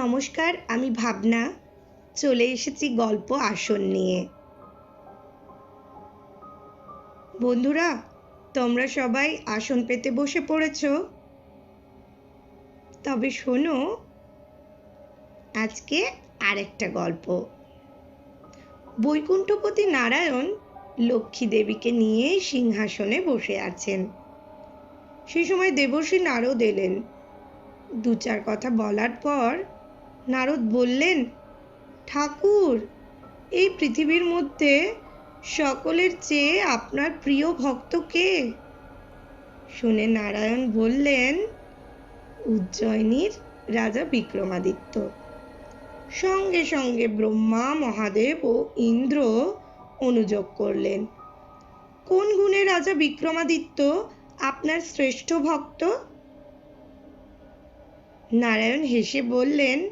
নমস্কার, আমি ভাবনা। চলে এসেছি গল্প আসন নিয়ে। বন্ধুরা, তোমরা সবাই আসন পেতে বসে পড়েছ? তবে শোনো, আজকে আরেকটা গল্প। বৈকুণ্ঠপতি নারায়ণ লক্ষ্মী দেবীকে নিয়ে সিংহাসনে বসে আছেন। সেই সময় দেবর্ষি নারদ এলেন। দু চার কথা বলার পর নারদ বললেন, ঠাকুর, এই পৃথিবীর মধ্যে সকলের চেয়ে আপনার প্রিয় ভক্ত কে? শুনে নারায়ণ বললেন, উজ্জয়িনীর রাজা বিক্রমাদিত্য। সঙ্গে সঙ্গে ব্রহ্মা, মহাদেব ও ইন্দ্র অনুযোগ করলেন। কোন গুণে রাজা বিক্রমাদিত্য আপনার শ্রেষ্ঠ ভক্ত? নারায়ণ হেসে বললেন,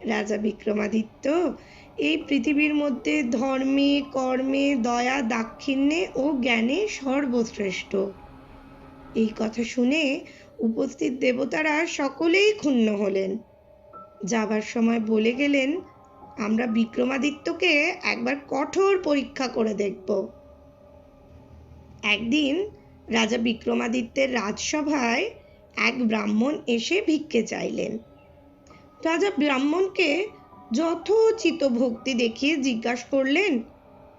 রাজা বিক্রমাদিত্য এই পৃথিবীর মধ্যে ধর্মে, কর্মে, দয়া, দাক্ষিণ্যে ও জ্ঞানে সর্বশ্রেষ্ঠ। এই কথা শুনে উপস্থিত দেবতারা সকলেই ক্ষুণ্ণ হলেন। যাবার সময় বলে গেলেন, আমরা বিক্রমাদিত্যকে একবার কঠোর পরীক্ষা করে দেখব। একদিন রাজা বিক্রমাদিত্যের রাজসভায় এক ব্রাহ্মণ এসে ভিক্ষে চাইলেন। রাজা ব্রাহ্মণকে যথোচিত ভক্তি দেখিয়ে জিজ্ঞাসা করলেন,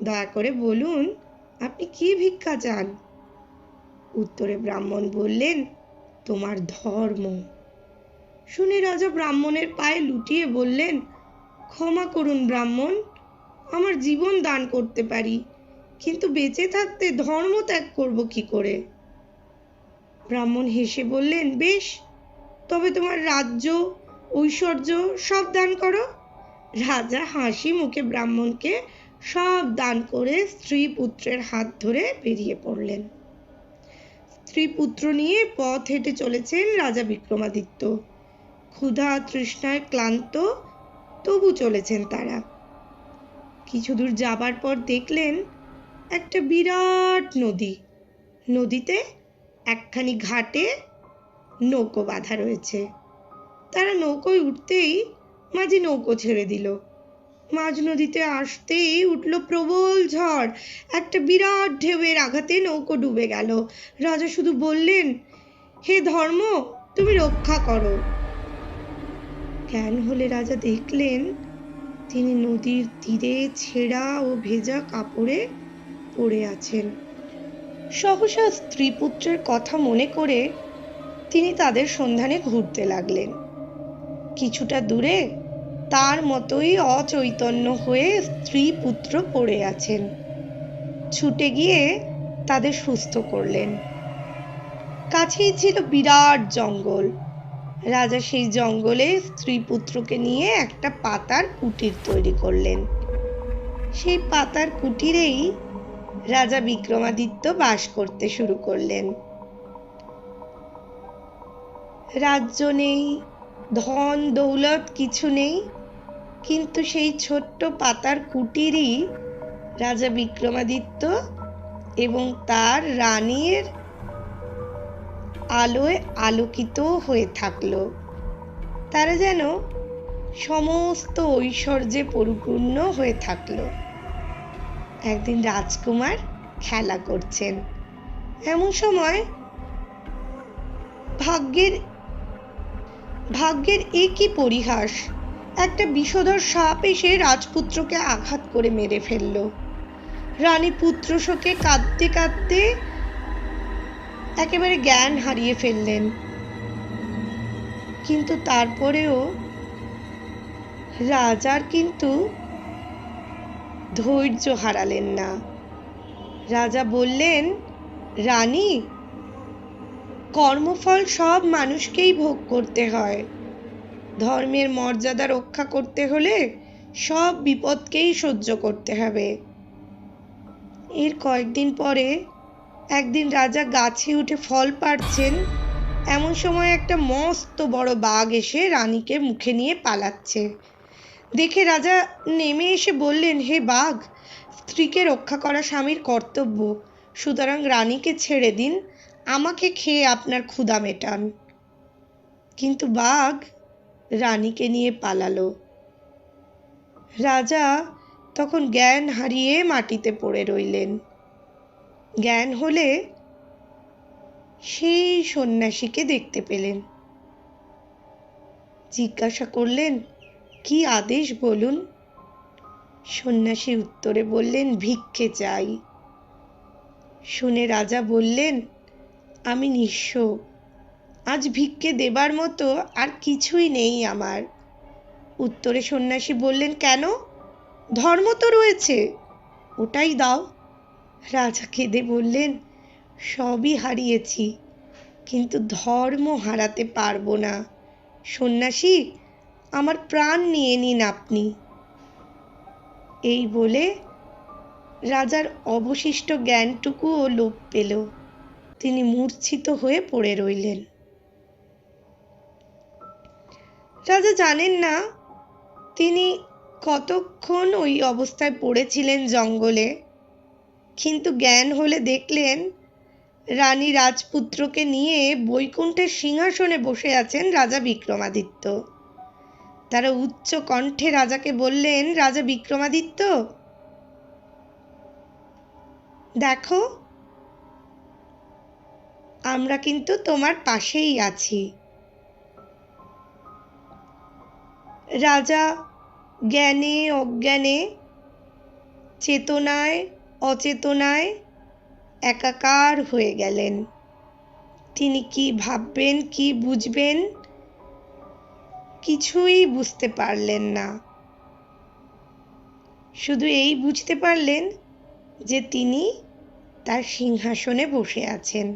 দয়া করে বলুন, আপনি কি ভিক্ষা চান? উত্তরে ব্রাহ্মণ বললেন, তোমার ধর্ম। শুনে রাজা ব্রাহ্মণের পায়ে লুটিয়ে বললেন, ক্ষমা করুন ব্রাহ্মণ, আমার জীবন দান করতে পারি, কিন্তু বেঁচে থাকতে ধর্ম ত্যাগ করব কি করে? ব্রাহ্মণ হেসে বললেন, বেশ, তবে তোমার রাজ্য, ঐশ্বর্য সব দান করো। রাজা হাসি মুখে ব্রাহ্মণকে সব দান করে স্ত্রী পুত্রের হাত ধরে বেরিয়ে পড়লেন। স্ত্রী পুত্র নিয়ে পথ হেঁটে চলেছেন রাজা বিক্রমাদিত্য। ক্ষুধা তৃষ্ণায় ক্লান্ত, তবু চলেছেন তারা। কিছু দূর যাবার পর দেখলেন একটা বিরাট নদী। নদীতে একখানি ঘাটে নৌকো বাঁধা রয়েছে। তারা নৌকোয় উঠতেই মাঝি নৌকো ছেড়ে দিল। মাঝ নদীতে আসতেই উঠল প্রবল ঝড়। একটা বিরাট ঢেউয়ের আঘাতে নৌকো ডুবে গেল। রাজা শুধু বললেন, হে ধর্ম, তুমি রক্ষা করো। জ্ঞান হলে রাজা দেখলেন তিনি নদীর তীরে ছেঁড়া ও ভেজা কাপড়ে পড়ে আছেন। সহসা স্ত্রী পুত্রের কথা মনে করে তিনি তাদের সন্ধানে ঘুরতে লাগলেন। কিছুটা দূরে তার মতোই অচৈতন্য হয়ে স্ত্রী পুত্র পড়ে আছেন। ছুটে গিয়ে তাদের সুস্থ করলেন। কাছেই ছিল বিরাট জঙ্গল। রাজা সেই জঙ্গলে স্ত্রী পুত্রকে নিয়ে একটা পাতার কুটির তৈরি করলেন। সেই পাতার কুটিরেই রাজা বিক্রমাদিত্য বাস করতে শুরু করলেন। রাজ্য নেই, ধন দৌলত কিছু নেই, কিন্তু সেই ছোট্ট পাতার কুটিরই রাজা বিক্রমাদিত্য এবং তার রানীর আলোয় আলোকিত হয়ে থাকলো। তারা যেন সমস্ত ঐশ্বর্যে পরিপূর্ণ হয়ে থাকলো। একদিন রাজকুমার খেলা করছেন। এমন সময় ভাগ্যের একই পরিহাস, একটা বিষধর সাপ এসে রাজপুত্রকে আঘাত করে মেরে ফেলল। রানী পুত্র শোকে কাঁদতে কাঁদতে একেবারে জ্ঞান হারিয়ে ফেললেন। কিন্তু তারপরেও রাজার কিন্তু ধৈর্য হারালেন না। রাজা বললেন, রানী, কর্মফল সব মানুষকেই ভোগ করতে হয়। ধর্মের মর্যাদা রক্ষা করতে হলে সব বিপদকেই সহ্য করতে হবে। এর কয়েকদিন পরে একদিন রাজা গাছে উঠে ফল পাড়ছেন। এমন সময় একটা মস্ত বড় বাঘ এসে রানীকে মুখে নিয়ে পালাচ্ছে। দেখে রাজা নেমে এসে বললেন, হে বাঘ, স্ত্রীকে রক্ষা করা স্বামীর কর্তব্য, সুতরাং রানীকে ছেড়ে দিন, আমাকে খেয়ে আপনার ক্ষুধা মেটান। কিন্তু বাঘ রানীকে নিয়ে পালালো। রাজা তখন জ্ঞান হারিয়ে মাটিতে পড়ে রইলেন। জ্ঞান হলে সেই সন্ন্যাসীকে দেখতে পেলেন। জিজ্ঞাসা করলেন, কি আদেশ বলুন? সন্ন্যাসী উত্তরে বললেন, ভিক্ষে চাই। শুনে রাজা বললেন, আমি নিঃস্ব, আজ ভিক্ষে দেবার মতো আর কিছুই নেই আমার। উত্তরে সন্ন্যাসী বললেন, কেন? ধর্ম তো রয়েছে, ওটাই দাও। রাজা কেঁদে বললেন, সবই হারিয়েছি, কিন্তু ধর্ম হারাতে পারবো না। সন্ন্যাসী, আমার প্রাণ নিয়ে নিন আপনি। এই বলে রাজার অবশিষ্ট জ্ঞানটুকুও লোপ পেল। তিনি মূর্ছিত হয়ে পড়ে রইলেন। রাজা জানেন না তিনি কতক্ষণ ওই অবস্থায় পড়েছিলেন জঙ্গলে, কিন্তু জ্ঞান হলে দেখলেন রানী রাজপুত্রকে নিয়ে বৈকুণ্ঠের সিংহাসনে বসে আছেন রাজা বিক্রমাদিত্য। তারা উচ্চ কণ্ঠে রাজাকে বললেন, রাজা বিক্রমাদিত্য, দেখো, আমরা কিন্তু তোমার পাশেই আছি। রাজা জ্ঞানে অজ্ঞানে, চেতনায় অচেতনায় একাকার হয়ে গেলেন। তিনি কি ভাববেন, কি বুঝবেন, কিছুই বুঝতে পারলেন না। শুধু এই বুঝতে পারলেন যে তিনি তার সিংহাসনে বসে আছেন,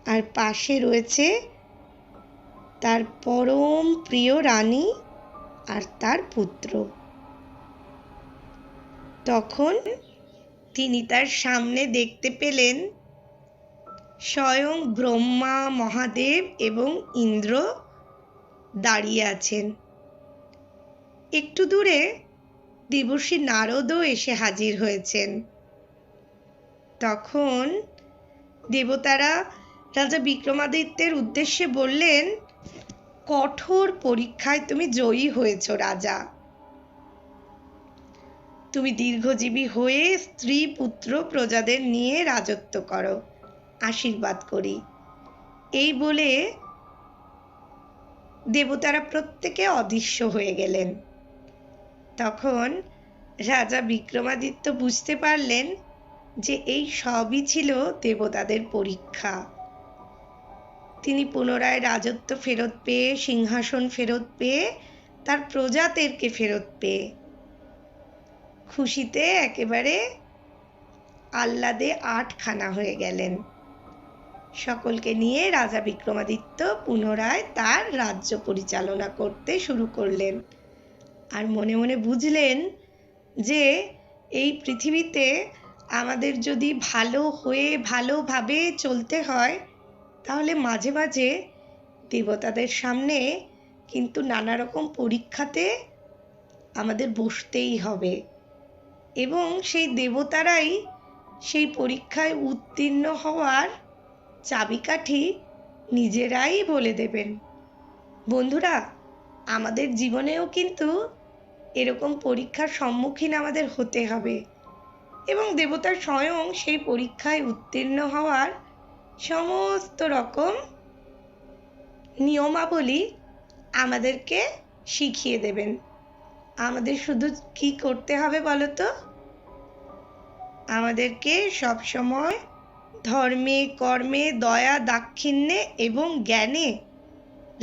আর পাশে রয়েছে তার পরম প্রিয় রানী আর তার পুত্র। তখন তিনি তার সামনে দেখতে পেলেন স্বয়ং ব্রহ্মা, মহাদেব এবং ইন্দ্র দাঁড়িয়ে আছেন। একটু দূরে দেবর্ষি নারদও এসে হাজির হয়েছেন। তখন দেবতারা রাজা বিক্রমাদিত্যের উদ্দেশ্যে বললেন, কঠোর পরীক্ষায় তুমি জয়ী হয়েছ রাজা। তুমি দীর্ঘজীবী হয়ে স্ত্রী পুত্র প্রজাদের নিয়ে রাজত্ব করো, আশীর্বাদ করি। এই বলে দেবতারা প্রত্যেকে অদৃশ্য হয়ে গেলেন। তখন রাজা বিক্রমাদিত্য বুঝতে পারলেন যে এই সবই ছিল দেবতাদের পরীক্ষা। তিনি পুনরায় রাজত্ব ফেরত পেয়ে, সিংহাসন ফেরত পেয়ে, তার প্রজাদেরকে ফেরত পেয়ে খুশিতে একেবারে আহ্লাদে আটখানা হয়ে গেলেন। সকলকে নিয়ে রাজা বিক্রমাদিত্য পুনরায় তার রাজ্য পরিচালনা করতে শুরু করলেন। আর মনে মনে বুঝলেন যে এই পৃথিবীতে আমাদের যদি ভালো হয়ে ভালোভাবে চলতে হয়, তাহলে মাঝে মাঝে দেবতাদের সামনে কিন্তু নানা রকম পরীক্ষাতে আমাদের বসতেই হবে, এবং সেই দেবতারাই সেই পরীক্ষায় উত্তীর্ণ হওয়ার চাবিকাঠি নিজেরাই বলে দেবেন। বন্ধুরা, আমাদের জীবনেও কিন্তু এরকম পরীক্ষার সম্মুখীন আমাদের হতে হবে, এবং দেবতা স্বয়ং সেই পরীক্ষায় উত্তীর্ণ হওয়ার সমস্ত রকম নিয়মাবলী আমাদেরকে শিখিয়ে দেবেন। আমাদের শুধু কি করতে হবে বলো তো? আমাদেরকে সবসময় ধর্মে, কর্মে, দয়া, দাক্ষিণ্যে এবং জ্ঞানে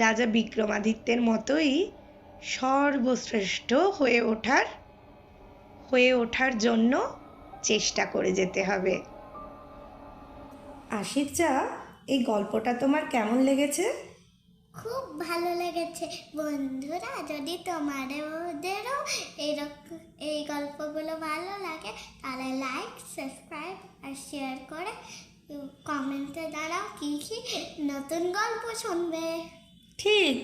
রাজা বিক্রমাদিত্যের মতোই সর্বশ্রেষ্ঠ হয়ে ওঠার জন্য চেষ্টা করে যেতে হবে। আশিরচা, এই গল্পটা তোমার কেমন লেগেছে? খুব ভালো লেগেছে। বন্ধুরা, যদি তোমাদেরও এই গল্পগুলো ভালো লাগে, তাহলে লাইক, সাবস্ক্রাইব আর শেয়ার করে কমেন্টে দাঁড়াও কি নতুন গল্প শুনবে। ঠিক,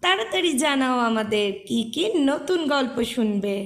তাড়াতাড়ি জানাও আমাদের কি কি নতুন গল্প শুনবে।